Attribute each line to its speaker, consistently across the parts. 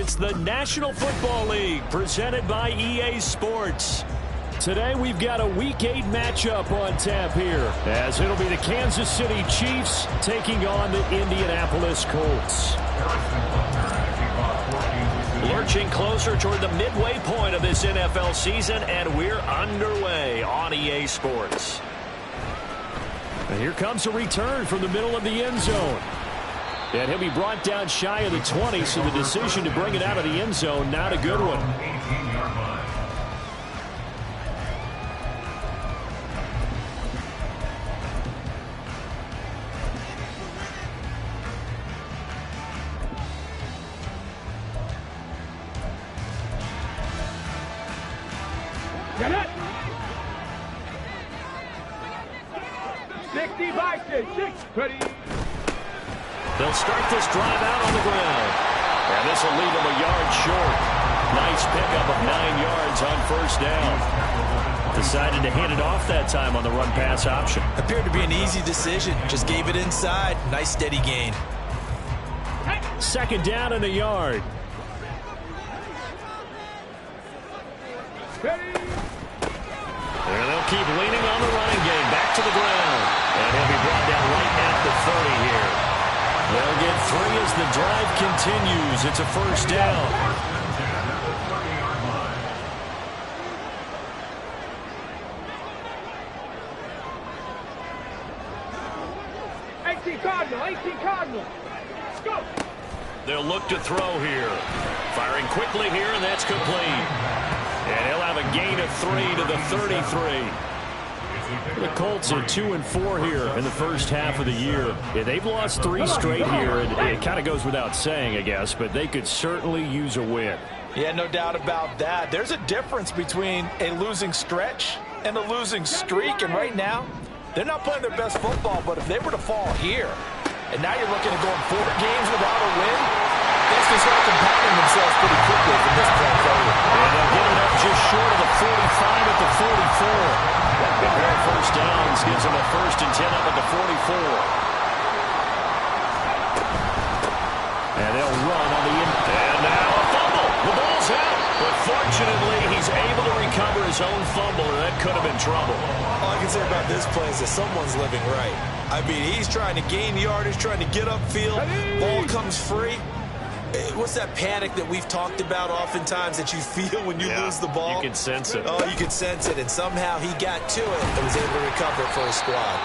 Speaker 1: It's the National Football League presented by EA Sports. Today we've got a Week 8 matchup on tap here, as it'll be the Kansas City Chiefs taking on the Indianapolis Colts. Lurching closer toward the midway point of this NFL season, and we're underway on EA Sports. And here comes a return from the middle of the end zone. And he'll be brought down shy of the 20, so the decision to bring it out of the end zone, not a good one.
Speaker 2: Get it! 60 by 6, ready.
Speaker 1: They'll start this drive out on the ground. And this will leave them a yard short. Nice pickup of 9 yards on first down. Decided to hand it off that time on the run-pass option.
Speaker 3: Appeared to be an easy decision. Just gave it inside. Nice steady gain.
Speaker 1: Second down and a yard. And they'll keep leaning on the running game. Back to the ground. And he'll be brought down right at the 30 here. They'll get 3 as the drive continues. It's a first down.
Speaker 2: Cardinal. Let's go.
Speaker 1: They'll look to throw here. Firing quickly here, and that's complete. And he'll have a gain of 3 to the 33. The Colts are 2-4 here in the first half of the year. Yeah, they've lost 3 straight here, and it kind of goes without saying, I guess, but they could certainly use a win.
Speaker 3: Yeah, no doubt about that. There's a difference between a losing stretch and a losing streak, and right now, they're not playing their best football, but if they were to fall here, and now you're looking at going 4 games without a win, things can start compounding themselves pretty quickly from this point forward.
Speaker 1: And they'll get it up just short of the 45 at the 44. A pair of first downs gives them a 1st and 10 up at the 44. And they'll run on the end. And now a fumble. The ball's out. But fortunately, he's able to recover his own fumble, and that could have been trouble.
Speaker 3: All I can say about this play is that someone's living right. I mean, he's trying to gain yardage, trying to get upfield. Ball comes free. What's that panic that we've talked about oftentimes that you feel when you lose the ball?
Speaker 1: You can sense it.
Speaker 3: Oh, you can sense it, and somehow he got to it and was able to recover it for his squad.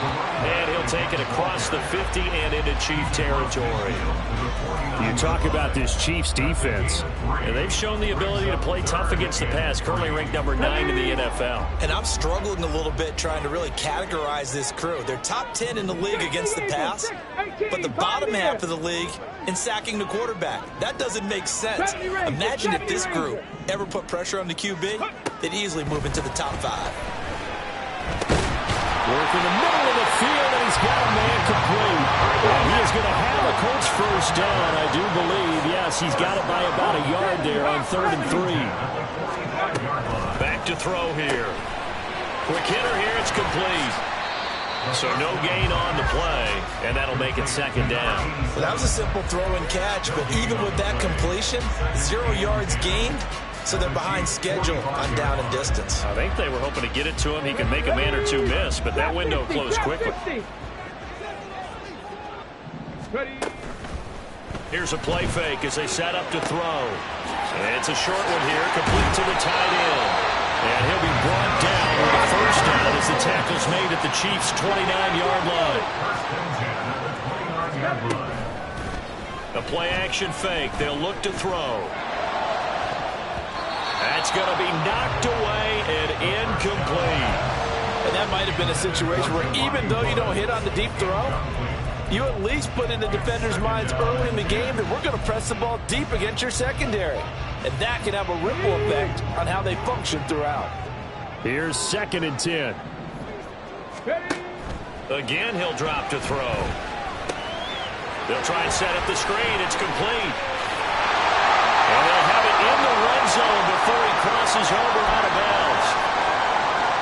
Speaker 1: And he'll take it across the 50 and into Chief territory. You talk about this Chiefs defense, and they've shown the ability to play tough against the pass, currently ranked number 9 in the NFL.
Speaker 3: And I'm struggling a little bit trying to really categorize this crew. They're top 10 in the league against the pass, but the bottom half of the league in sacking the quarterback. That doesn't make sense. Imagine if this group ever put pressure on the QB, they'd easily move into the top 5.
Speaker 1: Work in the middle of the field, and he's got a man complete. And he is going to have a Colts first down, I do believe. Yes, he's got it by about a yard there on 3rd and 3. Back to throw here. Quick hitter here, it's complete. So no gain on the play, and that'll make it 2nd down.
Speaker 3: Well, that was a simple throw and catch, but even with that completion, 0 yards gained, so they're behind schedule on down and distance.
Speaker 1: I think they were hoping to get it to him. He could make a man or 2 miss, but that window closed quickly. Here's a play fake as they set up to throw. And it's a short one here, complete to the tight end. And he'll be brought down with a first down as the tackle's made at the Chiefs' 29-yard line. A play-action fake. They'll look to throw. That's going to be knocked away and incomplete.
Speaker 4: And that might have been a situation where even though you don't hit on the deep throw, you at least put in the defender's minds early in the game that we're going to press the ball deep against your secondary. And that can have a ripple effect on how they function throughout.
Speaker 1: Here's 2nd and 10. Again, he'll drop to throw. They'll try and set up the screen. It's complete. And they'll have it in the red zone before he crosses over out of bounds.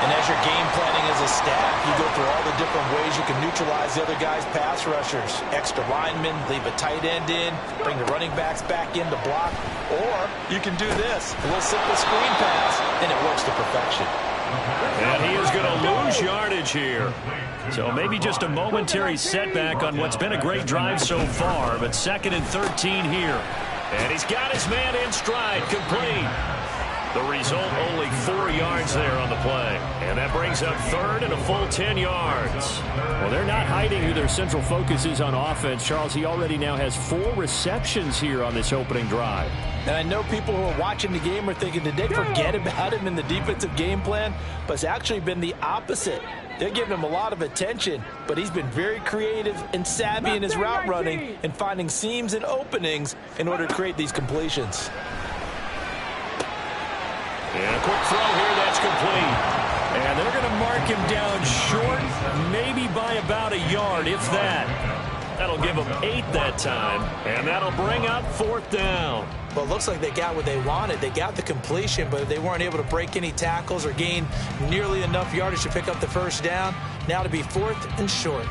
Speaker 3: And And as you're game planning as a staff, you go through all the different ways you can neutralize the other guy's pass rushers. Extra linemen, leave a tight end in, bring the running backs back in to block. Or you can do this, a little simple screen pass, and it works to perfection.
Speaker 1: And he is going to lose yardage here. So maybe just a momentary setback on what's been a great drive so far, but 2nd and 13 here. And he's got his man in stride, complete. The result, only 4 yards there on the play. And that brings up 3rd and a full 10 yards.
Speaker 2: Well, they're not hiding who their central focus is on offense. Charles, he already now has 4 receptions here on this opening drive.
Speaker 3: And I know people who are watching the game are thinking, did they forget about him in the defensive game plan? But it's actually been the opposite. They're giving him a lot of attention, but he's been very creative and savvy in his route running and finding seams and openings in order to create these completions.
Speaker 1: And a quick throw here, that's complete.
Speaker 2: And they're going to mark him down short, maybe by about a yard, if that.
Speaker 1: That'll give them 8 that time, and that'll bring up 4th down.
Speaker 3: Well, it looks like they got what they wanted. They got the completion, but they weren't able to break any tackles or gain nearly enough yardage to pick up the first down. Now to be 4th and short.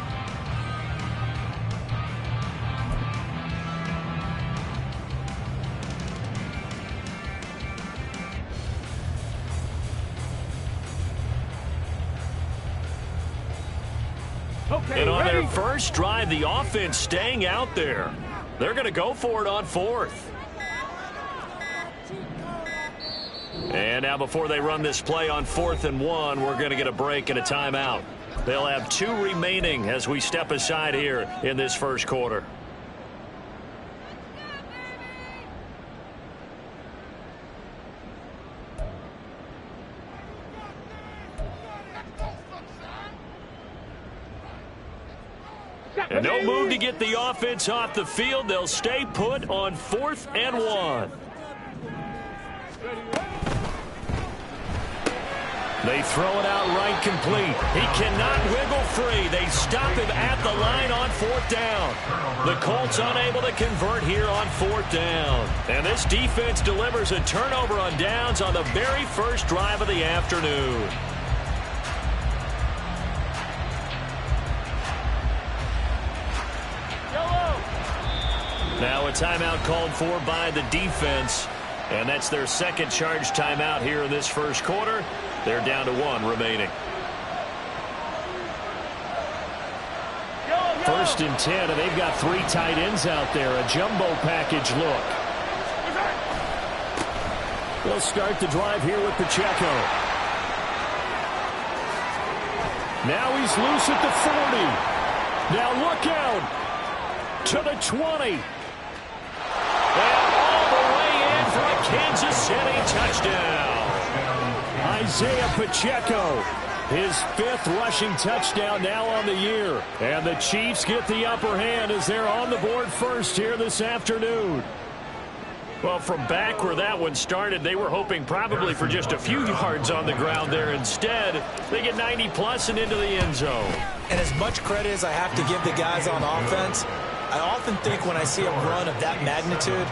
Speaker 1: And on their first drive, the offense staying out there. They're going to go for it on 4th. And now before they run this play on 4th and 1, we're going to get a break and a timeout. They'll have 2 remaining as we step aside here in this first quarter. And no move to get the offense off the field. They'll stay put on 4th and 1. They throw it out right complete. He cannot wiggle free. They stop him at the line on 4th down. The Colts unable to convert here on 4th down. And this defense delivers a turnover on downs on the very first drive of the afternoon. Now a timeout called for by the defense, and that's their 2nd charge timeout here in this first quarter. They're down to 1 remaining.
Speaker 2: 1st and 10, and they've got 3 tight ends out there. A jumbo package look. They'll start the drive here with Pacheco. Now he's loose at the 40. Now look out to the 20.
Speaker 1: And all the way in for a Kansas City touchdown.
Speaker 2: Isaiah Pacheco, his 5th rushing touchdown now on the year. And the Chiefs get the upper hand as they're on the board first here this afternoon.
Speaker 1: Well, from back where that one started, they were hoping probably for just a few yards on the ground there. Instead, they get 90-plus and into the end zone.
Speaker 3: And as much credit as I have to give the guys on offense, I often think when I see a run of that magnitude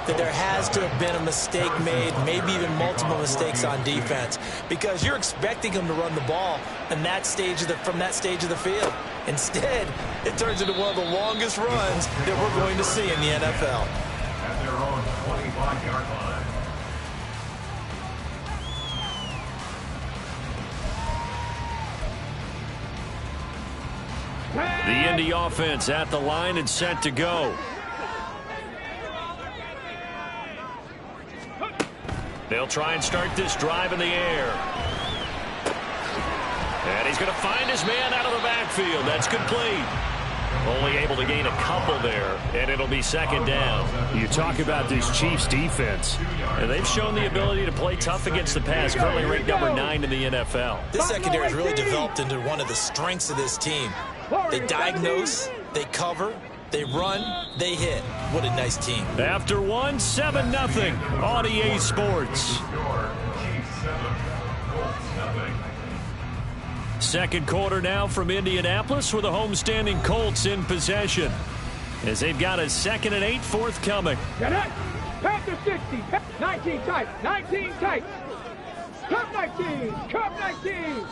Speaker 3: that there has to have been a mistake made, maybe even multiple mistakes on defense, because you're expecting them to run the ball in that stage of from that stage of the field. Instead, it turns into one of the longest runs that we're going to see in the NFL.
Speaker 5: At their own 25-yard line.
Speaker 1: The Indy offense at the line and set to go. They'll try and start this drive in the air. And he's going to find his man out of the backfield. That's complete. Only able to gain a couple there, and it'll be 2nd down.
Speaker 2: You talk about this Chiefs defense.
Speaker 1: And they've shown the ability to play tough against the pass, currently ranked number 9 in the NFL.
Speaker 3: This secondary has really developed into one of the strengths of this team. They diagnose, they cover, they run, they hit. What a nice team.
Speaker 2: After 1, 7-0 on EA Sports. Second quarter now from Indianapolis with the homestanding Colts in possession, as they've got a 2nd and 8 forthcoming.
Speaker 6: Get it. Panther 60. 19 tight. 19 tight. Cup 19! Cup 19!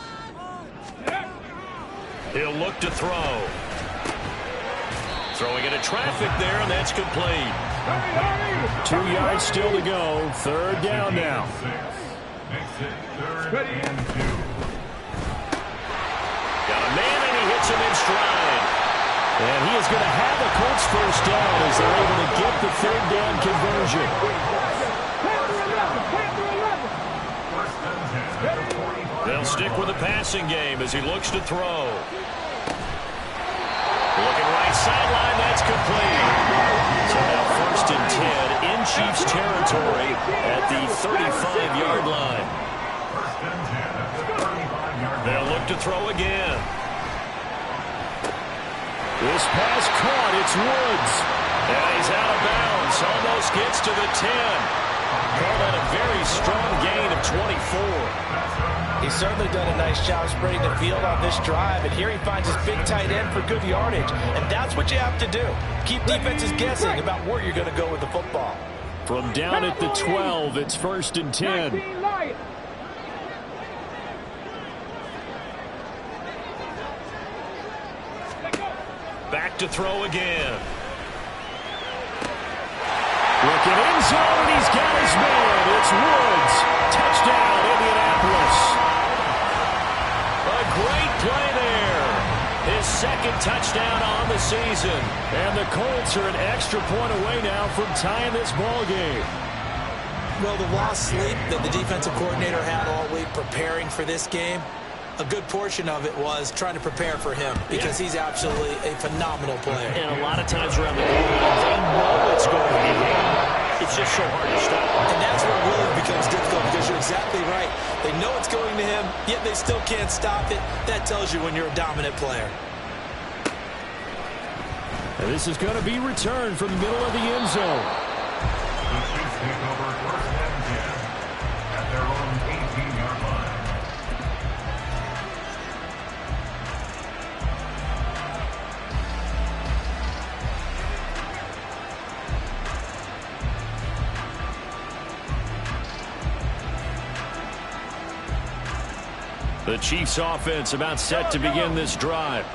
Speaker 1: He'll look to throw. Throwing into traffic there, and that's complete.
Speaker 2: 2 yards still to go. Third down now.
Speaker 5: Makes it third and 2.
Speaker 1: Got a man, and he hits him in stride.
Speaker 2: And he is going to have a Colts first down as they're able to get the third down conversion.
Speaker 1: They'll stick with the passing game as he looks to throw. Looking right sideline, that's complete. So now first and 10 in Chiefs territory at the 35-yard line. They'll look to throw again.
Speaker 2: This pass caught. It's Woods.
Speaker 1: And he's out of bounds. Almost gets to the 10. Call that a very strong gain of 24.
Speaker 3: He's certainly done a nice job spreading the field on this drive, and here he finds his big tight end for good yardage. And that's what you have to do. Keep defenses guessing about where you're going to go with the football.
Speaker 2: From down at the 12, it's first and 10.
Speaker 1: Back to throw again.
Speaker 2: Looking end zone, and he's got his man. It's Woods. Touchdown, Indianapolis.
Speaker 1: A great play there. His second touchdown on the season.
Speaker 2: And the Colts are an extra point away now from tying this ball game.
Speaker 4: Well, the lost sleep that the defensive coordinator had all week preparing for this game, a good portion of it was trying to prepare for him because he's absolutely a phenomenal player.
Speaker 1: And a lot of times around the league, they know it's going to be him. It's just so hard to stop.
Speaker 4: And that's where it really becomes difficult because you're exactly right. They know it's going to him, yet they still can't stop it. That tells you when you're a dominant player.
Speaker 2: And this is going to be returned from the middle of the end zone.
Speaker 5: The Chiefs take over first and 10 at their own 18-yard line.
Speaker 2: The Chiefs offense about set to begin this drive.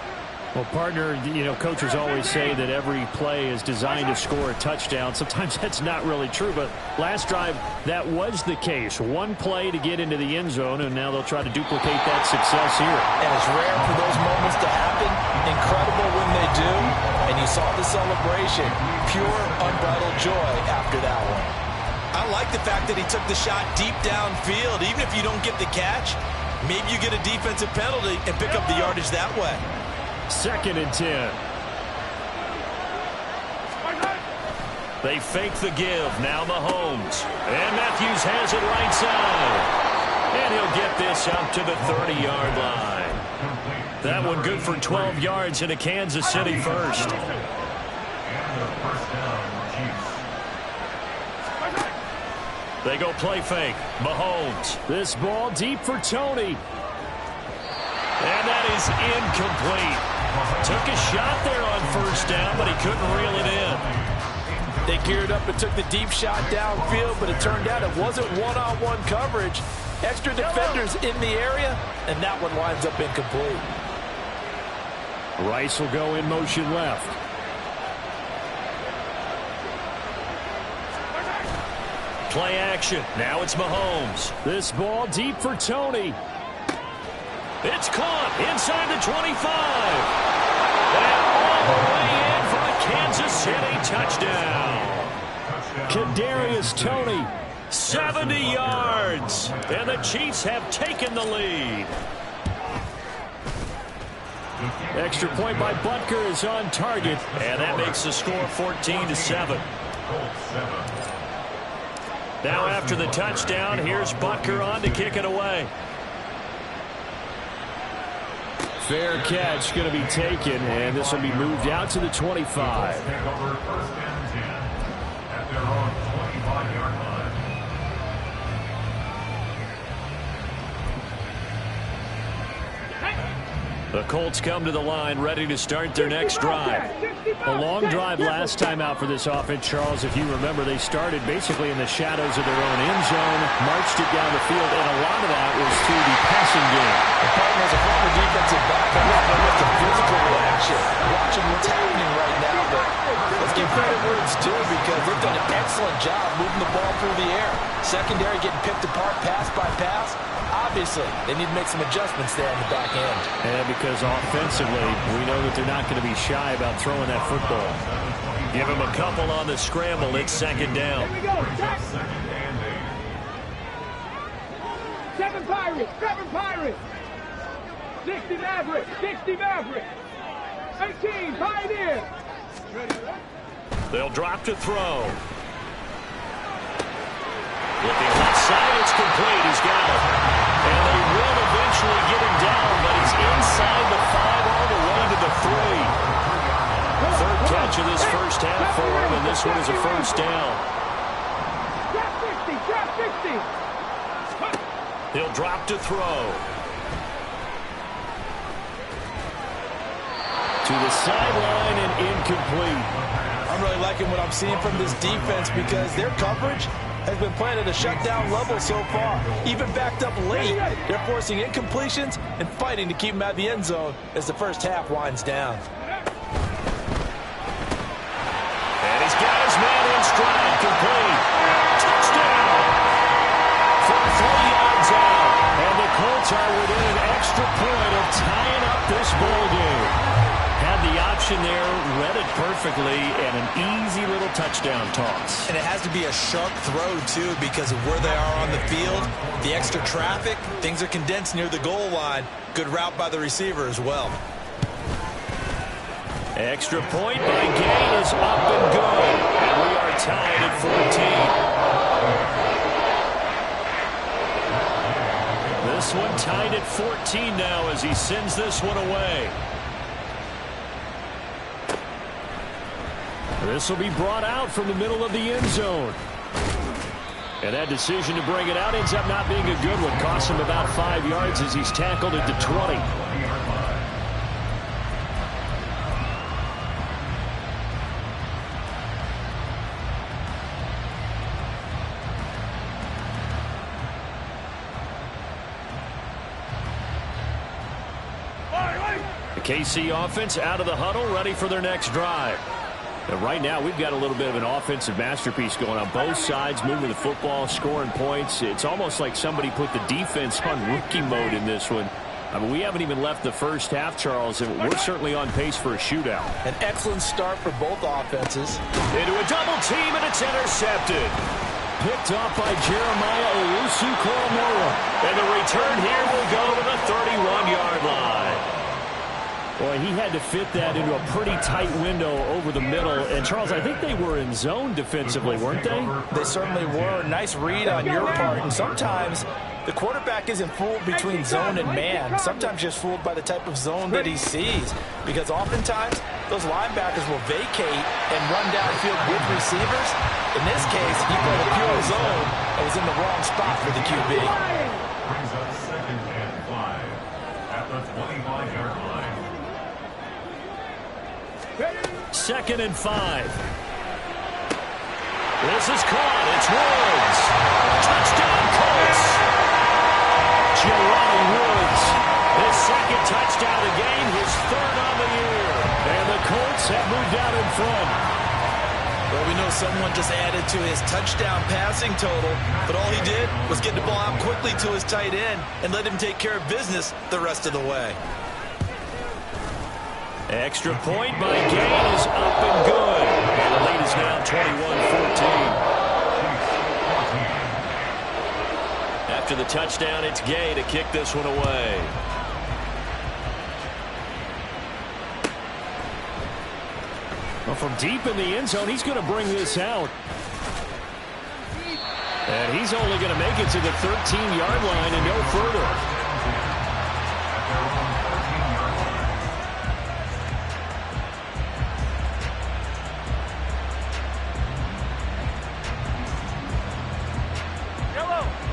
Speaker 2: Well, partner, you know, coaches always say that every play is designed to score a touchdown. Sometimes that's not really true, but last drive, that was the case. One play to get into the end zone, and now they'll try to duplicate that success here.
Speaker 3: And it's rare for those moments to happen. Incredible when they do. And you saw the celebration. Pure, unbridled joy after that one.
Speaker 4: I like the fact that he took the shot deep downfield. Even if you don't get the catch, maybe you get a defensive penalty and pick up the yardage that way.
Speaker 2: Second and 10.
Speaker 1: They fake the give. Now Mahomes. And Matthews has it right side. And he'll get this up to the 30-yard line. That one good for 12 yards into Kansas City first. They go play fake. Mahomes.
Speaker 2: This ball deep for Tony.
Speaker 1: And that is incomplete. Took a shot there on first down, but he couldn't reel it in.
Speaker 3: They geared up and took the deep shot downfield, but it turned out it wasn't one-on-one coverage. Extra defenders in the area, and that one winds up incomplete.
Speaker 2: Rice will go in motion left.
Speaker 1: Play action. Now it's Mahomes.
Speaker 2: This ball deep for Tony.
Speaker 1: It's caught inside the 25. And all the way in for a Kansas City touchdown.
Speaker 2: Kadarius Toney.
Speaker 1: 70 yards. And the Chiefs have taken the lead.
Speaker 2: Extra point by Butker is on target.
Speaker 1: And that makes the score 14-7. Now after the touchdown, here's Butker on to kick it away.
Speaker 2: Fair catch going to be taken, and this will be moved out to the 25.
Speaker 5: Take over first and 10 at their own 25-yard line.
Speaker 1: The Colts come to the line ready to start their next drive.
Speaker 2: A long drive last time out for this offense, Charles. If you remember, they started basically in the shadows of their own end zone, marched it down the field, and a lot of that was to the passing game.
Speaker 3: The partners, a former defensive back, almost a physical reaction, watching what's happening right now. But let's give credit where it's due because they've done an excellent job moving the ball through the air. Secondary getting picked apart pass by pass. Obviously, they need to make some adjustments there in the back end.
Speaker 2: Yeah, because offensively, we know that they're not going to be shy about throwing that football.
Speaker 1: Give him a couple on the scramble. It's second down.
Speaker 6: Here we go. 7 Pirates. 7 Pirates. 60 Mavericks. 60 Mavericks. 18 Pioneers.
Speaker 1: They'll drop to throw. Looking left side, it's complete. He's got it. And they will eventually get him down, but he's inside the 5 all the way to the 3. Third catch of this first half for him, and this one is a first down.
Speaker 6: Drop 60. Drop 60.
Speaker 1: He'll drop to throw. To the sideline and incomplete.
Speaker 3: I'm really liking what I'm seeing from this defense because their coverage has been playing at a shutdown level so far. Even backed up late, they're forcing incompletions and fighting to keep them out of the end zone as the first half winds down.
Speaker 1: And he's got his man in stride, complete. Touchdown! From 3 yards out. And the Colts are within an extra point of tying up this ball game. Had the option there, read it perfectly, and an easy little touchdown toss.
Speaker 7: And it has to be a sharp throw, too, because of where they are on the field, the extra traffic, things are condensed near the goal line. Good route by the receiver as well.
Speaker 1: Extra point by Gain is up and good. And we are tied at 14. This one tied at 14 now as he sends this one away. This will be brought out from the middle of the end zone. And that decision to bring it out ends up not being a good one. Costs him about 5 yards as he's tackled at the 20. The KC offense out of the huddle, ready for their next drive. And right now, we've got a little bit of an offensive masterpiece going on. Both sides moving the football, scoring points. It's almost like somebody put the defense on rookie mode in this one. I mean, we haven't even left the first half, Charles, and we're certainly on pace for a shootout.
Speaker 3: An excellent start for both offenses.
Speaker 1: Into a double team, and it's intercepted.
Speaker 2: Picked off by Jeremiah Owusu-Koramoah.
Speaker 1: And the return here will go to the 31-yard line.
Speaker 2: Boy, he had to fit that into a pretty tight window over the middle. And, Charles, I think they were in zone defensively, weren't they?
Speaker 3: They certainly were. Nice read on your part. And sometimes the quarterback isn't fooled between zone and man. Sometimes just fooled by the type of zone that he sees. Because oftentimes, those linebackers will vacate and run downfield with receivers. In this case, he played a pure zone and was in the wrong spot for the QB.
Speaker 5: Brings up 2nd and 5 at the 25-yard line.
Speaker 1: 2nd and 5. This is caught. It's Woods. Touchdown, Colts. Jelani Woods. His 2nd touchdown of the game, his 3rd on the year. And the Colts have moved out in front.
Speaker 7: Well, we know someone just added to his touchdown passing total, but all he did was get the ball out quickly to his tight end and let him take care of business the rest of the way.
Speaker 1: Extra point by Gain is up and good. And the lead is now 21-14. After the touchdown, it's Gay to kick this one away.
Speaker 2: Well, from deep in the end zone, he's going to bring this out.
Speaker 1: And he's only going to make it to the 13-yard line and no further.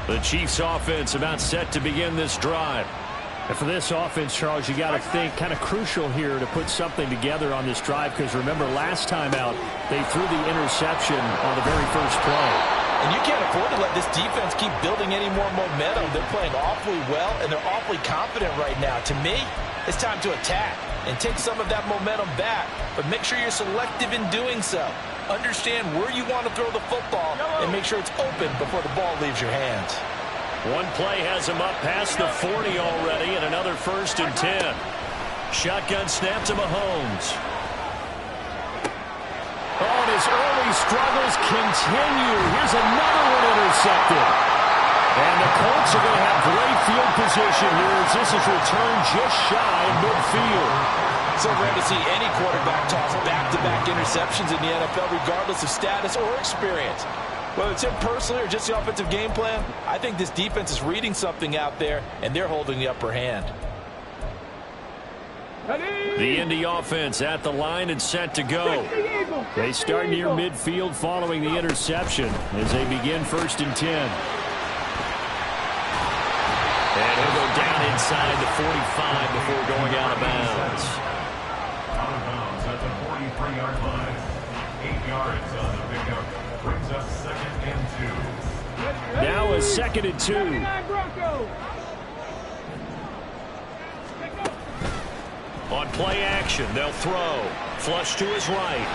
Speaker 1: The Chiefs offense about set to begin this drive.
Speaker 2: And for this offense, Charles, you got to think kind of crucial here to put something together on this drive, because remember last time out they threw the interception on the very first play.
Speaker 4: And you can't afford to let this defense keep building any more momentum. They're playing awfully well, and they're awfully confident right now. To me, it's time to attack and take some of that momentum back, but make sure you're selective in doing so. Understand where you want to throw the football and make sure it's open before the ball leaves your hands.
Speaker 1: One play has him up past the 40 already, and another 1st and 10. Shotgun snap to Mahomes.
Speaker 2: Oh, and his early struggles continue. Here's another one intercepted. And the Colts are going to have great field position here as this is returned just shy of midfield.
Speaker 4: So rare to see any quarterback toss back-to-back interceptions in the NFL, regardless of status or experience. Whether it's him personally or just the offensive game plan, I think this defense is reading something out there, and they're holding the upper hand.
Speaker 1: The Indy offense at the line and set to go.
Speaker 2: They start near midfield following the interception as they begin 1st and 10.
Speaker 1: And he'll go down inside the 45 before going out of bounds.
Speaker 5: Out of bounds at the 43-yard line. 8 yards on the pickup. Brings up 2nd and 2.
Speaker 2: Now a 2nd and 2.
Speaker 1: On play action, they'll throw. Flush to his right.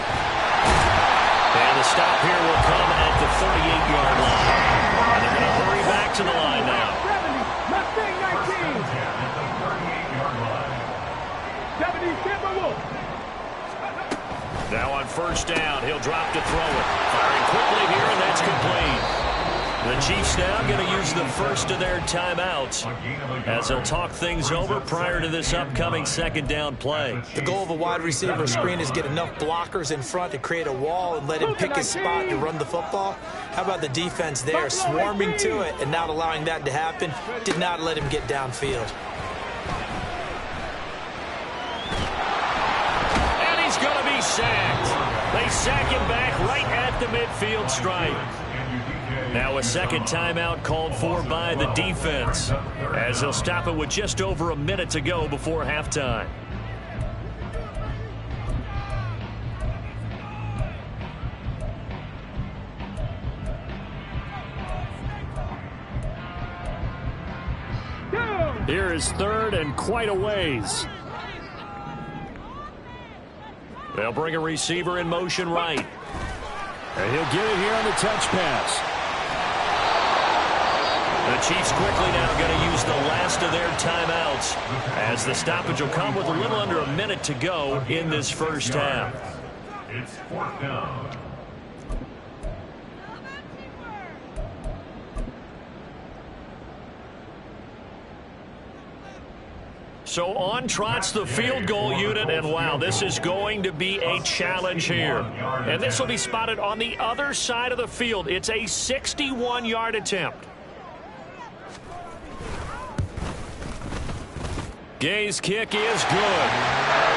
Speaker 1: And the stop here will come at the 38-yard line. And they're going to hurry back to the line now.
Speaker 6: 70,
Speaker 1: Now on 1st down, he'll drop to throw it. Firing quickly here, and that's complete. The Chiefs now going to use the first of their timeouts as they'll talk things over prior to this upcoming 2nd down play.
Speaker 7: The goal of a wide receiver screen is get enough blockers in front to create a wall and let him pick his spot to run the football. How about the defense there, swarming to it and not allowing that to happen? Did not let him get downfield.
Speaker 1: And he's going to be sacked. They sack him back right at the midfield stripe. Now a 2nd timeout called for by the defense as they'll stop it with just over a minute to go before halftime.
Speaker 2: Here is 3rd and quite a ways.
Speaker 1: They'll bring a receiver in motion right.
Speaker 2: And he'll get it here on the touch pass.
Speaker 1: The Chiefs quickly now going to use the last of their timeouts as the stoppage will come with a little under a minute to go in this 1st half.
Speaker 5: It's 4th down.
Speaker 1: So on trots the field goal unit, and wow, this is going to be a challenge here. And this will be spotted on the other side of the field. It's a 61-yard attempt. Gay's kick is good.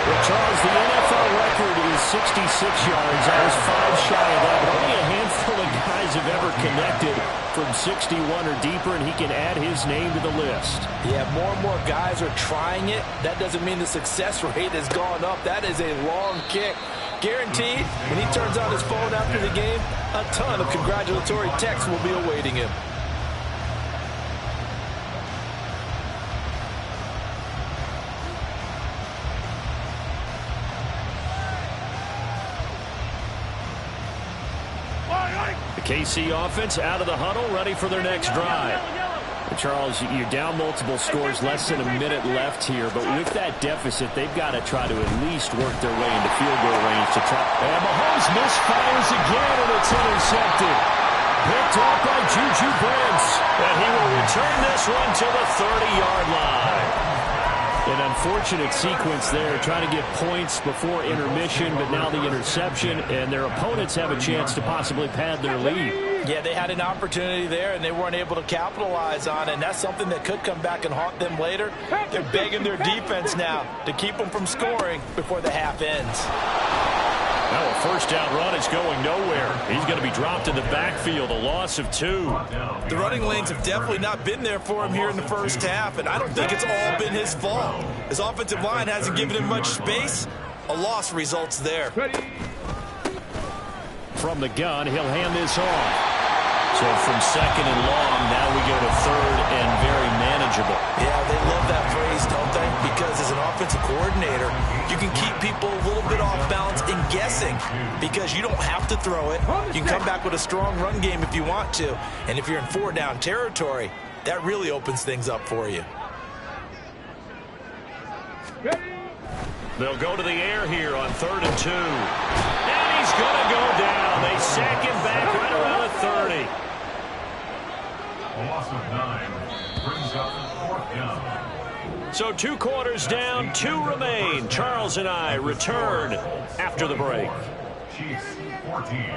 Speaker 2: Well, Charles, the NFL record is 66 yards. I was 5 shy of that. Only a handful of guys have ever connected from 61 or deeper, and he can add his name to the list.
Speaker 4: Yeah, more and more guys are trying it. That doesn't mean the success rate has gone up. That is a long kick. Guaranteed, when he turns on his phone after the game, a ton of congratulatory texts will be awaiting him.
Speaker 1: KC offense out of the huddle, ready for their next drive.
Speaker 2: Charles, you're down multiple scores, less than a minute left here, but with that deficit, they've got to try to at least work their way into field goal range to try.
Speaker 1: And Mahomes misfires again, and it's intercepted. Picked off by Juju Brents, and he will return this one to the 30-yard line.
Speaker 2: An unfortunate sequence there, trying to get points before intermission, but now the interception, and their opponents have a chance to possibly pad their lead.
Speaker 4: Yeah, they had an opportunity there, and they weren't able to capitalize on it, and that's something that could come back and haunt them later. They're begging their defense now to keep them from scoring before the half ends.
Speaker 2: Now a first down run is going nowhere. He's going to be dropped in the backfield, a loss of 2.
Speaker 4: The running lanes have definitely not been there for him here in the first half, and I don't think it's all been his fault. His offensive line hasn't given him much space. A loss results there.
Speaker 2: From the gun, he'll hand this off. So from second and long, now we go to third and very manageable.
Speaker 7: Yeah, they love that phrase, don't they? Because as an offensive coordinator, you can keep people a little bit off balance and guessing because you don't have to throw it. You can come back with a strong run game if you want to. And if you're in 4-down territory, that really opens things up for you.
Speaker 1: They'll go to the air here on 3rd and 2. And he's going to go down. They sack him back right around the 30.
Speaker 5: A loss of 9 brings up 4th down.
Speaker 1: So 2 quarters down, 2 remain. Charles and I return after the break.
Speaker 5: Chiefs 14.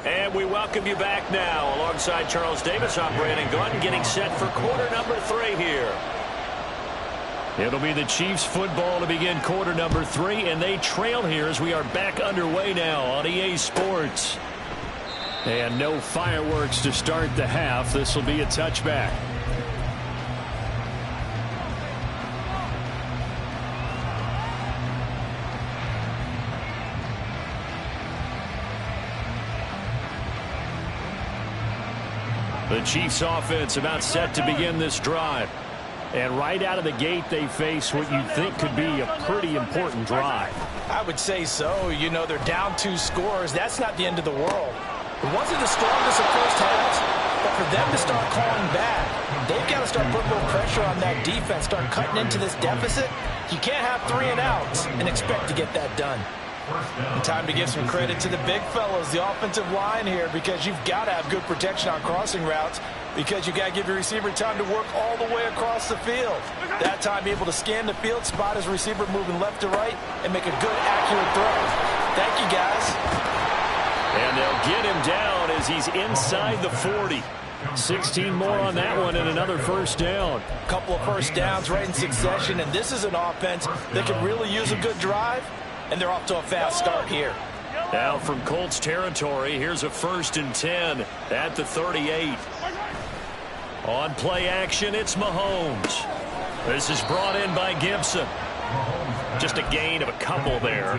Speaker 1: And we welcome you back now. Alongside Charles Davis, I'm Brandon Gunn, getting set for quarter number 3 here.
Speaker 2: It'll be the Chiefs football to begin quarter number 3, and they trail here as we are back underway now on EA Sports. And no fireworks to start the half. This will be a touchback. The Chiefs offense about set to begin this drive. And right out of the gate, they face what you'd think could be a pretty important drive.
Speaker 3: I would say so. You know, they're down 2 scores. That's not the end of the world. It wasn't the strongest of first halves, but for them to start calling back, they've got to start putting more pressure on that defense, start cutting into this deficit. You can't have 3 and outs and expect to get that done. And time to give some credit to the big fellows, the offensive line here, because you've got to have good protection on crossing routes because you've got to give your receiver time to work all the way across the field. That time, be able to scan the field, spot his receiver moving left to right, and make a good, accurate throw. Thank you, guys.
Speaker 1: And they'll get him down as he's inside the 40.
Speaker 2: 16 more on that one and another first down.
Speaker 3: Couple of first downs right in succession, and this is an offense that can really use a good drive. And they're off to a fast start here.
Speaker 1: Now from Colts territory, here's a 1st and 10 at the 38. On play action, it's Mahomes. This is brought in by Gibson. Just a gain of a couple there,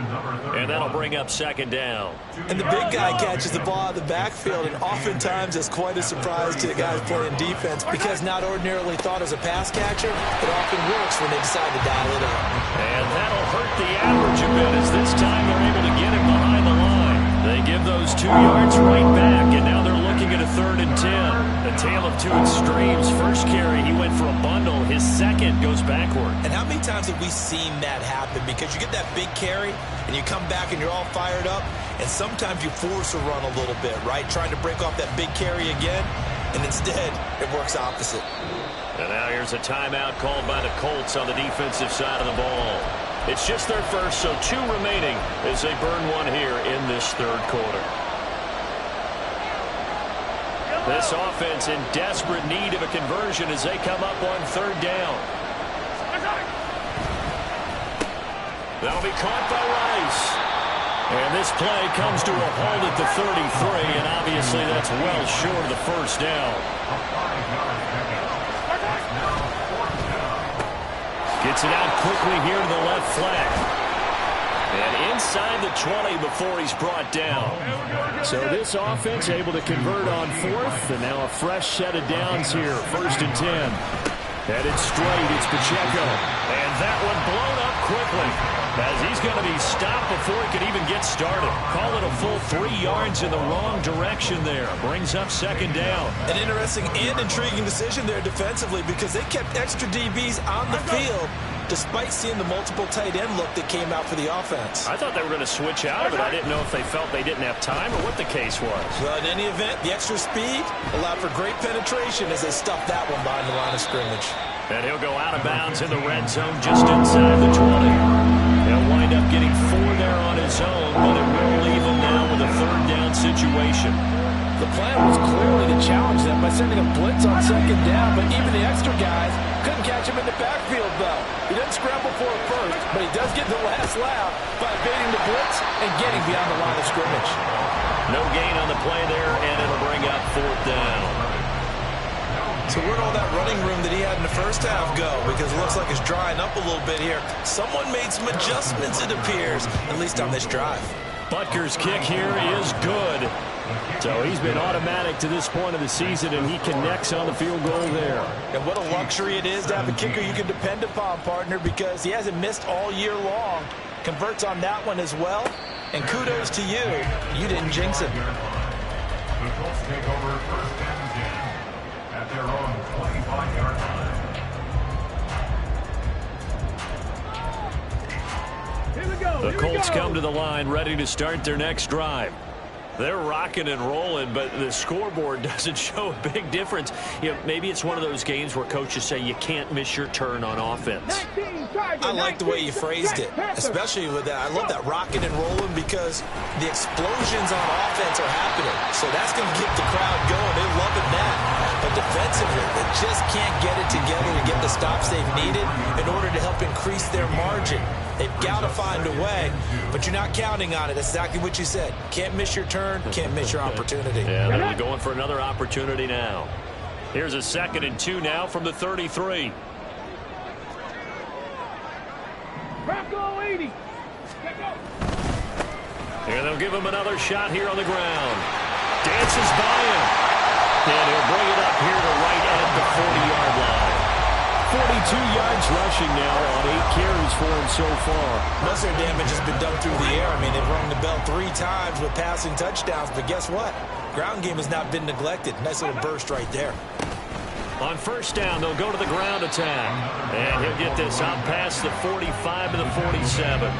Speaker 1: and that'll bring up 2nd down.
Speaker 7: And the big guy catches the ball out of the backfield, and oftentimes it's quite a surprise to the guys playing defense because not ordinarily thought as a pass catcher, it often works when they decide to dial it up.
Speaker 1: And that'll hurt the average a bit as this time they're able to get him behind the line. They give those 2 yards right back, and now they're looking at a 3rd and 10. A tale of 2 extremes. First carry, he went for a bundle. His second goes backward.
Speaker 7: And how many times have we seen that happen? Because you get that big carry, and you come back and you're all fired up, and sometimes you force a run a little bit, right? Trying to break off that big carry again, and instead it works opposite.
Speaker 1: And now here's a timeout called by the Colts on the defensive side of the ball. It's just their first, so 2 remaining as they burn 1 here in this 3rd quarter. This offense in desperate need of a conversion as they come up on 3rd down. That'll be caught by Rice. And this play comes to a halt at the 33, and obviously that's well short of the first down. Gets it out quickly here to the left flank. And inside the 20 before he's brought down.
Speaker 2: So this offense able to convert on 4th, and now a fresh set of downs here. 1st and 10. Headed straight, it's Pacheco.
Speaker 1: And that one blown up quickly as he's going to be stopped before he could even get started. Call it a full 3 yards in the wrong direction there. Brings up 2nd down.
Speaker 3: An interesting and intriguing decision there defensively because they kept extra DBs on the field despite seeing the multiple tight end look that came out for the offense.
Speaker 1: I thought they were going to switch out of it. I didn't know if they felt they didn't have time or what the case was.
Speaker 3: Well, in any event, the extra speed allowed for great penetration as they stuffed that one behind the line of scrimmage.
Speaker 1: And he'll go out of bounds in the red zone just inside the 20. wind up getting 4 there on his own, but it will leave him now with a 3rd down situation.
Speaker 4: The plan was clearly to challenge them by sending a blitz on 2nd down, but even the extra guys couldn't catch him in the backfield, though. He doesn't scramble for it first, but he does get the last laugh by evading the blitz and getting beyond the line of scrimmage.
Speaker 1: No gain on the play there, and it'll bring up 4th down.
Speaker 7: So where'd all that running room that he had in the first half go? Because it looks like it's drying up a little bit here. Someone made some adjustments, it appears, at least on this drive.
Speaker 1: Butker's kick here is good.
Speaker 2: So he's been automatic to this point of the season, and he connects on the field goal there.
Speaker 3: And what a luxury it is to have a kicker you can depend upon, partner, because he hasn't missed all year long. Converts on that one as well. And kudos to you. You didn't jinx him.
Speaker 5: The Colts take over 1st and 10 at their own 25-yard line.
Speaker 2: The Colts come to the line ready to start their next drive.
Speaker 1: They're rocking and rolling, but the scoreboard doesn't show a big difference. You know, maybe it's one of those games where coaches say you can't miss your turn on offense.
Speaker 7: I like the way you phrased it, especially with that. I love that rocking and rolling because the explosions on offense are happening. So that's going to keep the crowd going. They're loving that. But defensively, they just can't get it together to get the stops they've needed in order to help increase their margin. They've got to find a way, but you're not counting on it. That's exactly what you said. Can't miss your turn, can't miss your opportunity.
Speaker 1: Yeah, they're going for another opportunity now. Here's a 2nd and 2 now from the 33.
Speaker 6: Bronco 80.
Speaker 1: And they'll give him another shot here on the ground. Dances by him. And he'll bring it up here to right at the 40-yard line.
Speaker 2: 42 yards rushing now on 8 carries for him so far.
Speaker 7: Most of their damage has been done through the air. I mean, they've rung the bell 3 times with passing touchdowns, but guess what? Ground game has not been neglected. Nice little burst right there.
Speaker 1: On 1st down, they'll go to the ground attack. And he'll get this out past the 45 to the 47.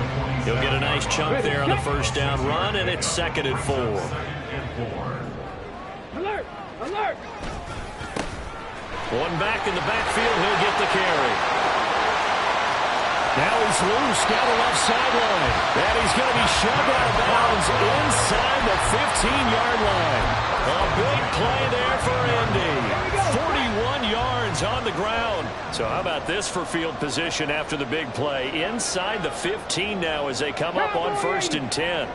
Speaker 1: He'll get a nice chunk there on the 1st down run, and it's 2nd and 4.
Speaker 6: Alert! Alert!
Speaker 1: One back in the backfield, he'll get the carry.
Speaker 2: Now he's loose down the left sideline. And he's going to be shoved out of bounds inside the 15-yard line.
Speaker 1: A big play there for Indy. 41 yards on the ground. So how about this for field position after the big play? Inside the 15 now as they come up on 1st and 10.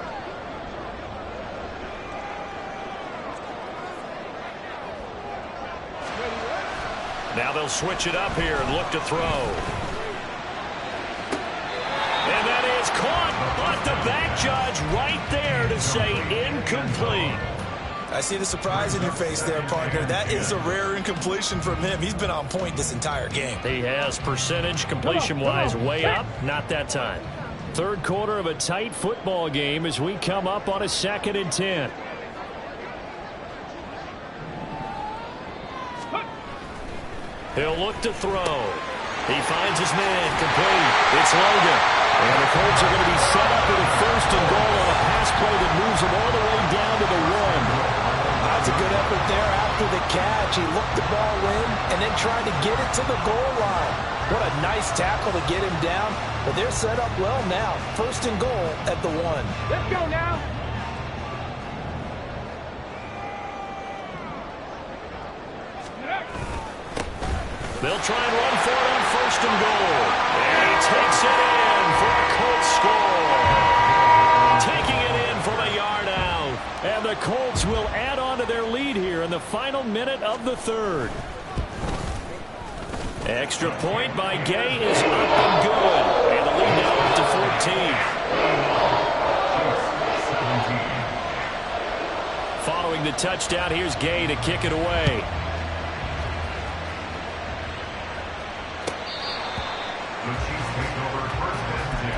Speaker 1: Now they'll switch it up here and look to throw. And that is caught. But the back judge right there to say incomplete.
Speaker 7: I see the surprise in your face there, partner. That is a rare incompletion from him. He's been on point this entire game.
Speaker 1: He has percentage completion-wise way up. Not that time.
Speaker 2: 3rd quarter of a tight football game as we come up on a 2nd and 10.
Speaker 1: He'll look to throw. He finds his man complete. It's Logan.
Speaker 2: And the Colts are going to be set up with a 1st and goal on a pass play that moves them all the way down to the 1.
Speaker 3: That's a good effort there after the catch. He looked the ball in and then tried to get it to the goal line. What a nice tackle to get him down. But they're set up well now. 1st and goal at the 1.
Speaker 6: Let's go now.
Speaker 1: They'll try and run for it on 1st and goal. And he takes it in for a Colts score. Taking it in from a yard out.
Speaker 2: And the Colts will add on to their lead here in the final minute of the 3rd.
Speaker 1: Extra point by Gay is up and good. And the lead now up to 14. Following the touchdown, here's Gay to kick it away.
Speaker 5: The Chiefs take over 1st and 10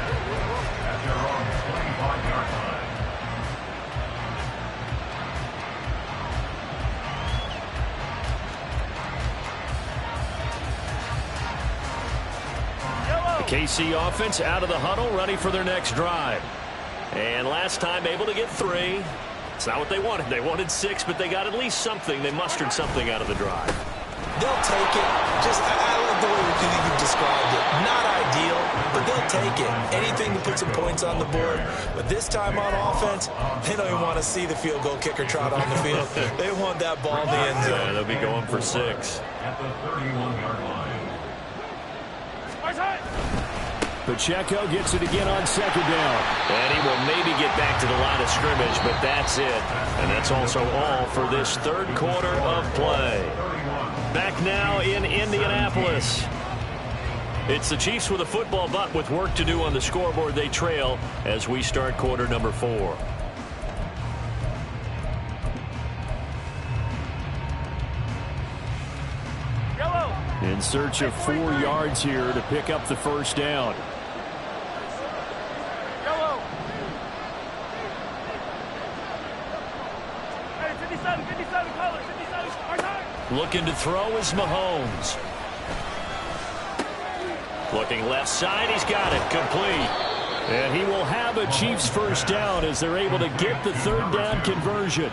Speaker 5: at their own 25-yard line.
Speaker 1: The KC offense out of the huddle, ready for their next drive. And last time able to get 3. It's not what they wanted. They wanted 6, but they got at least something. They mustered something out of the drive.
Speaker 7: They'll take it. I like the way you described it. Not ideal, but they'll take it. Anything to put some points on the board. But this time on offense, they don't even want to see the field goal kicker trot on the field. They want that ball in the end zone.
Speaker 2: Yeah, they'll be going for 6.
Speaker 5: At the 31-yard line.
Speaker 2: Pacheco gets it again on 2nd down.
Speaker 1: And he will maybe get back to the line of scrimmage, but that's it. And that's also all for this 3rd quarter of play. Back now in Indianapolis. It's the Chiefs with a football, but with work to do on the scoreboard. They trail as we start quarter number 4.
Speaker 2: In search of 4 yards here to pick up the 1st down.
Speaker 1: Looking to throw is Mahomes. Looking left side, he's got it, complete.
Speaker 2: And he will have a Chiefs 1st down as they're able to get the 3rd down conversion.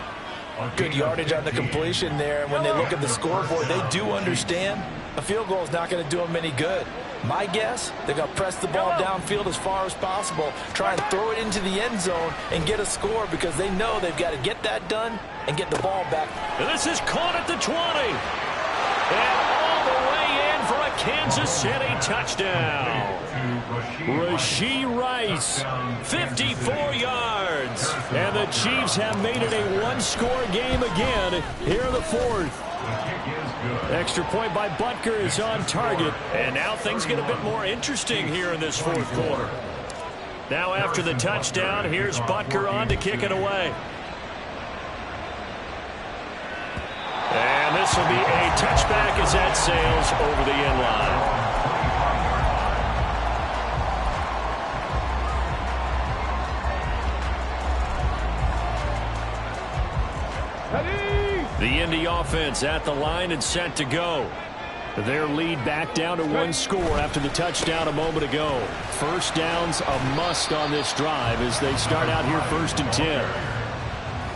Speaker 3: Good yardage on the completion there, and when they look at the scoreboard, they do understand a field goal is not going to do them any good. My guess, they're going to press the ball downfield as far as possible, try and throw it into the end zone and get a score because they know they've got to get that done and get the ball back.
Speaker 1: And this is caught at the 20. And all the way in for a Kansas City touchdown.
Speaker 2: Rashee Rice, 54 yards. And the Chiefs have made it a 1-score game again here in the 4th. Extra point by Butker is on target.
Speaker 1: And now things get a bit more interesting here in this 4th quarter. Now after the touchdown, here's Butker on to kick it away. And this will be a touchback as that sails over the end line. The Indy offense at the line and set to go.
Speaker 2: Their lead back down to 1 score after the touchdown a moment ago. 1st down's a must on this drive as they start out here 1st and 10.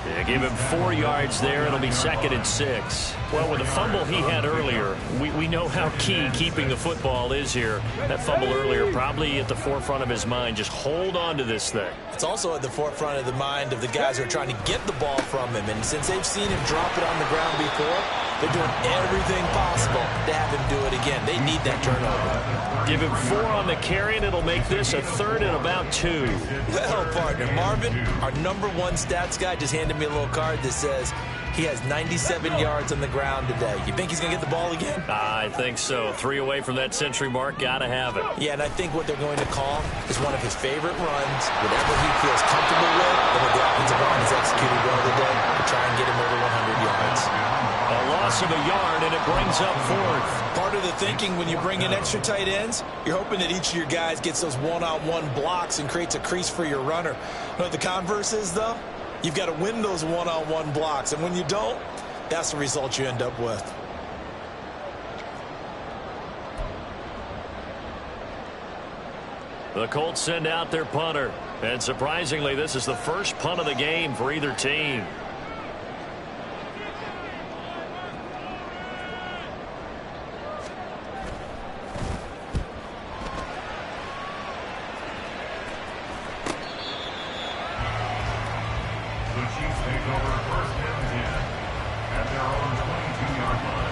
Speaker 1: Yeah, give him 4 yards there. It'll be 2nd and 6. Well, with the fumble he had earlier, we know how key keeping the football is here. That fumble earlier probably at the forefront of his mind. Just hold on to this thing.
Speaker 7: It's also at the forefront of the mind of the guys who are trying to get the ball from him. And since they've seen him drop it on the ground before, they're doing everything possible to have him do it again. They need that turnover.
Speaker 1: Give him 4 on the carry, and it'll make this a 3rd and about 2.
Speaker 7: Well, partner, Marvin, our #1 stats guy, just handed me a little card that says he has 97 yards on the ground today. You think he's going to get the ball again?
Speaker 1: I think so. 3 away from that century mark. Got to have it.
Speaker 7: Yeah, and I think what they're going to call is one of his favorite runs, whatever he feels comfortable with, and what the offensive line has executed well today to try and get him over 100 yards.
Speaker 1: A loss of a yard, and it brings up 4th.
Speaker 7: Part of the thinking when you bring in extra tight ends, you're hoping that each of your guys gets those one-on-one blocks and creates a crease for your runner. You know what the converse is, though? You've got to win those one-on-one blocks, and when you don't, that's the result you end up with.
Speaker 1: The Colts send out their punter, and surprisingly, this is the first punt of the game for either team.
Speaker 5: The Chiefs take over 1st and 10 at their own 22-yard line.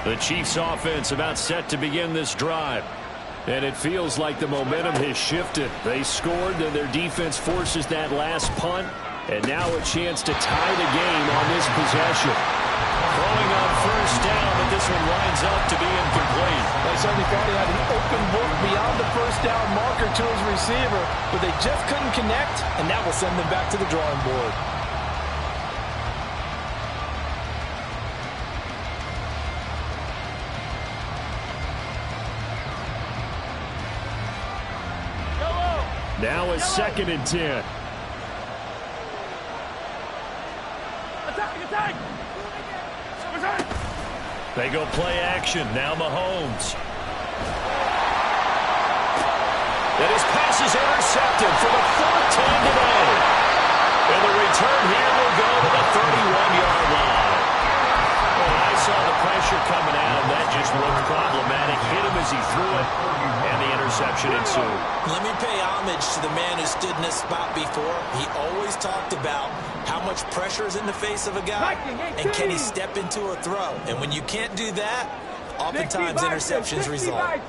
Speaker 2: The Chiefs offense about set to begin this drive. And it feels like the momentum has shifted. They scored, then their defense forces that last punt. And now a chance to tie the game on this possession.
Speaker 1: Throwing on 1st down, but this one winds up to be incomplete.
Speaker 3: They certainly thought he had an open book beyond the 1st down marker to his receiver, but they just couldn't connect, and that will send them back to the drawing board.
Speaker 2: Now a 2nd and 10.
Speaker 6: Attack, attack!
Speaker 2: They go play action. Now Mahomes.
Speaker 1: And his pass is intercepted for the fourth time today. And the return here will go to the 31-yard line. Well, I saw the pressure coming at him. That just looked problematic. Hit him as he threw it, and the interception ensued.
Speaker 7: Let me pay homage to the man who stood in this spot before. He always talked about how much pressure is in the face of a guy, and can he step into a throw. And when you can't do that, oftentimes interceptions result.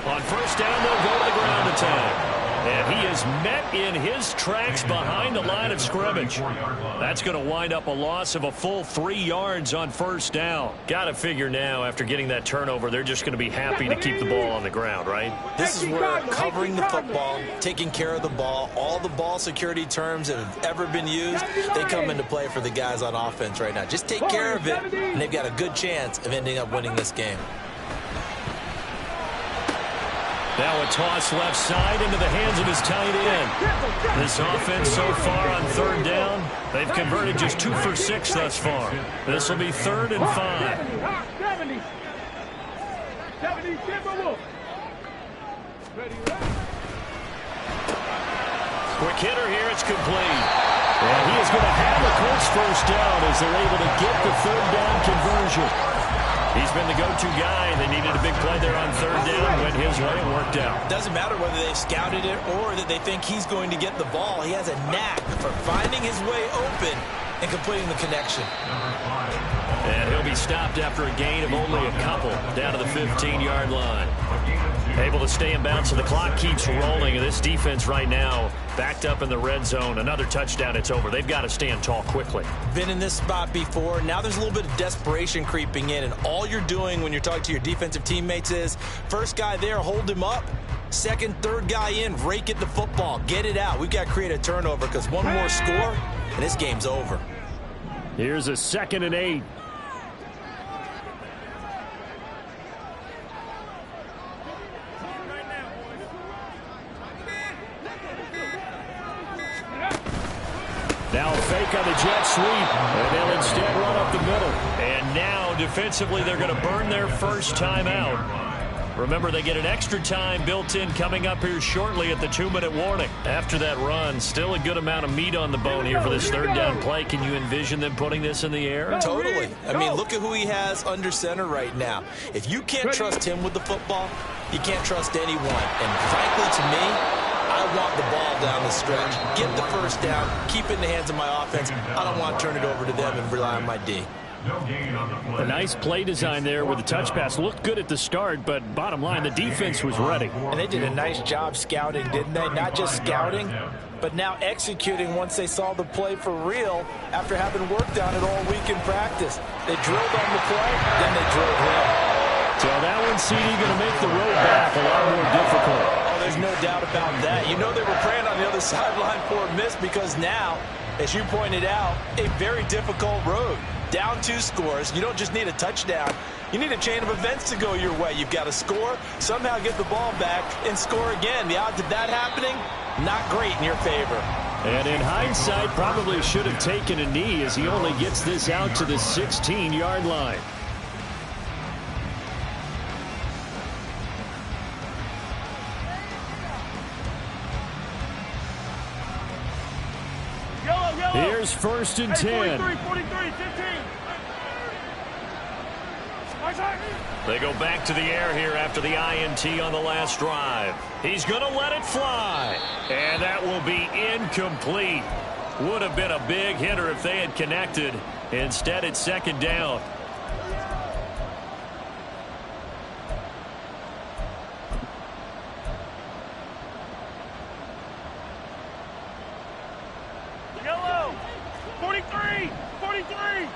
Speaker 2: On first down, they'll go to the ground attack. And he is met in his tracks behind the line of scrimmage. That's going to wind up a loss of a full 3 yards on first down. Got to figure now, after getting that turnover, they're just going to be happy to keep the ball on the ground, right?
Speaker 7: This is where covering the football, taking care of the ball, all the ball security terms that have ever been used, they come into play for the guys on offense right now. Just take care of it, and they've got a good chance of ending up winning this game.
Speaker 2: Now a toss left side into the hands of his tight end. This offense so far on third down, they've converted just 2 for 6 thus far. This will be 3rd and 5.
Speaker 6: 70,
Speaker 1: Quick hitter here. It's complete.
Speaker 2: And he is going to have the Colts first down as they're able to get the 3rd down conversion. He's been the go-to guy. They needed a big play there on 3rd down. Went his way and worked out.
Speaker 7: Doesn't matter whether they've scouted it or that they think he's going to get the ball. He has a knack for finding his way open and completing the connection.
Speaker 2: And he'll be stopped after a gain of only a couple down to the 15-yard line. Able to stay in bounds, so the clock keeps rolling. And this defense right now backed up in the red zone. Another touchdown, it's over. They've got to stand tall quickly.
Speaker 7: Been in this spot before. Now there's a little bit of desperation creeping in, and all you're doing when you're talking to your defensive teammates is first guy there, hold him up. Second, third guy in, rake at the football. Get it out. We've got to create a turnover because one more score, and this game's over.
Speaker 2: Here's a 2nd and 8. Now a fake on the jet sweep, and they'll instead run up the middle. And now, defensively, they're going to burn their first time out. Remember, they get an extra time built in coming up here shortly at the 2-minute warning. After that run, still a good amount of meat on the bone here for this 3rd down play. Can you envision them putting this in the air?
Speaker 7: Totally. I mean, look at who he has under center right now. If you can't trust him with the football, you can't trust anyone. And frankly, to me, I want the ball down the stretch. Get the first down. Keep it in the hands of my offense. I don't want to turn it over to them and rely on my D.
Speaker 2: A nice play design there with the touch pass. Looked good at the start, but bottom line, the defense was ready.
Speaker 3: And they did a nice job scouting, didn't they? Not just scouting, but now executing once they saw the play for real after having worked on it all week in practice. They drilled on the play, then they drilled him.
Speaker 2: So that one, CD, going to make the road back a lot more difficult.
Speaker 3: There's no doubt about that. You know they were praying on the other sideline for a miss because now, as you pointed out, a very difficult road. Down 2 scores. You don't just need a touchdown. You need a chain of events to go your way. You've got to score, somehow get the ball back, and score again. The odds of that happening, not great in your favor.
Speaker 2: And in hindsight, probably should have taken a knee as he only gets this out to the 16-yard line. Here's 1st and 10.
Speaker 6: 43, 15.
Speaker 1: They go back to the air here after the INT on the last drive. He's going to let it fly. And that will be incomplete. Would have been a big hitter if they had connected. Instead, it's 2nd down.
Speaker 6: Yellow. 43. 43.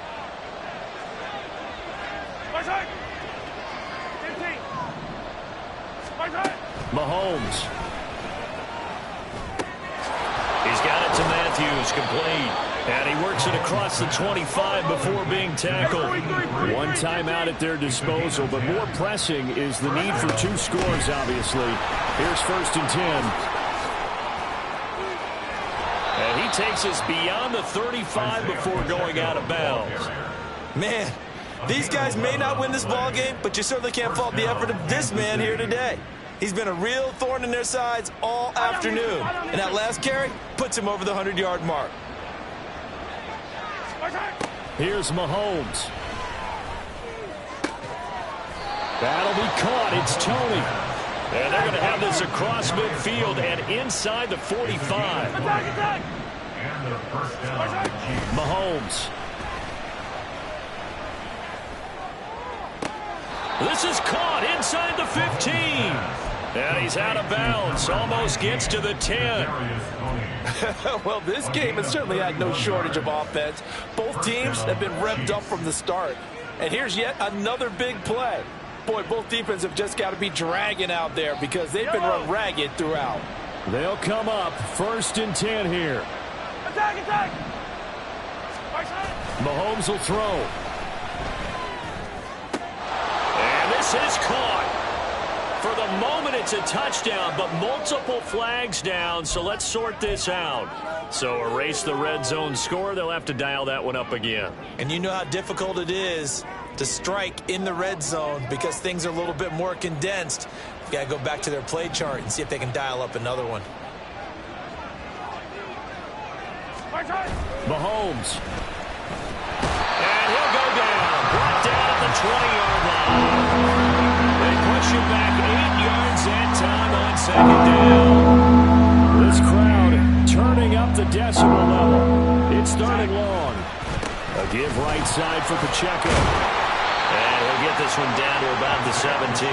Speaker 6: My side. 15. My side.
Speaker 2: Mahomes.
Speaker 1: He's got it to Matthews, complete.
Speaker 2: And he works it across the 25 before being tackled. One timeout at their disposal, but more pressing is the need for 2 scores, obviously. Here's 1st and 10.
Speaker 1: And he takes us beyond the 35 before going out of bounds.
Speaker 4: Man, these guys may not win this ball game, but you certainly can't fault the effort of this man here today. He's been a real thorn in their sides all afternoon. And that last carry puts him over the 100-yard mark.
Speaker 2: Here's Mahomes. That'll be caught. It's Tony.
Speaker 1: And they're going to have this across midfield and inside the 45.
Speaker 5: And the first down.
Speaker 2: Mahomes.
Speaker 1: This is caught inside the 15. And he's out of bounds. Almost gets to the 10.
Speaker 4: Well, this game has certainly had no shortage of offense. Both teams have been revved up from the start. And here's yet another big play. Boy, both defenses have just got to be dragging out there because they've been run ragged throughout.
Speaker 2: They'll come up 1st and 10 here.
Speaker 6: Attack!
Speaker 2: Mahomes will throw.
Speaker 1: And this is caught. For the moment, it's a touchdown, but multiple flags down, so let's sort this out. So erase the red zone score. They'll have to dial that one up again.
Speaker 7: And you know how difficult it is to strike in the red zone because things are a little bit more condensed. You got to go back to their play chart and see if they can dial up another one.
Speaker 2: Mahomes.
Speaker 1: And he'll go down. Brought down at the 20-yard line. They push him back 8 yards and time on 2nd down.
Speaker 2: This crowd turning up the decibel level. It's 3rd and long. A give right side for Pacheco.
Speaker 1: And he'll get this one down to about the 17.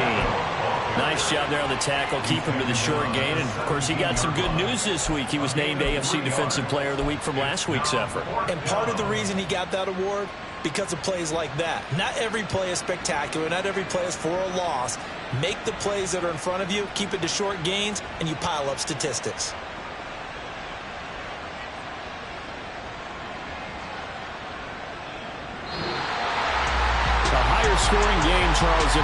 Speaker 2: Nice job there on the tackle. Keep him to the short gain. And, of course, he got some good news this week. He was named AFC Defensive Player of the Week from last week's effort.
Speaker 7: And part of the reason he got that award, because of plays like that. Not every play is spectacular. Not every play is for a loss. Make the plays that are in front of you, keep it to short gains, and you pile up statistics.
Speaker 2: A higher scoring game, Charles,